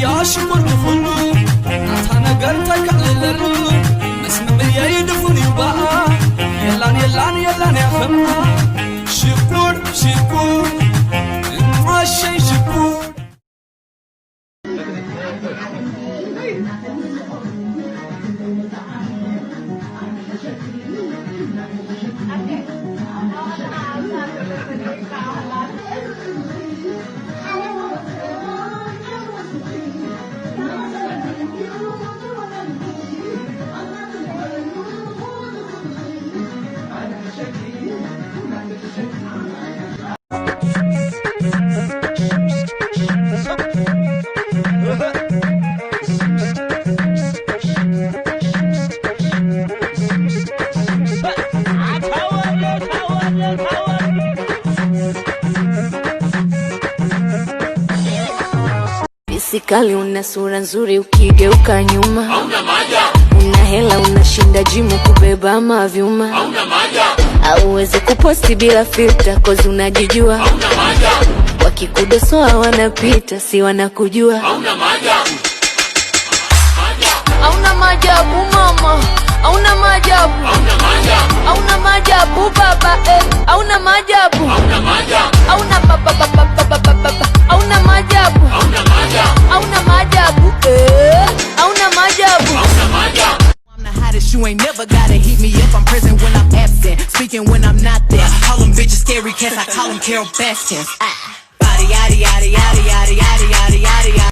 يا شكر دفنو نتانا قرتا كاللرو مسمم يدفن يبقى يلان يلان يلان يا خما شكر شكر ما شي شكر Sikali una sura nzuri ukigeuka nyuma hauna maja, una hela unashinda jimu kubeba mavyuma hauna maja, hauwezi kuposti bila filter cause unajijua hauna maja, wakikudosoa wanapita si wanakujua hauna maja, hauna majabu mama, hauna majabu, hauna maja, hauna majabu baba hauna majabu, hauna maja, hauna baba hauna majabu, hauna maja, hauna majabu hauna majabu. hauna maja. I'm the hottest, you ain't never gotta heat me up. I'm present when I'm absent, speaking when I'm not there. Call them bitches scary cats, I call them Carol Baskins. Body, yaddy, yaddy, yaddy, yaddy, yaddy, yaddy, yaddy.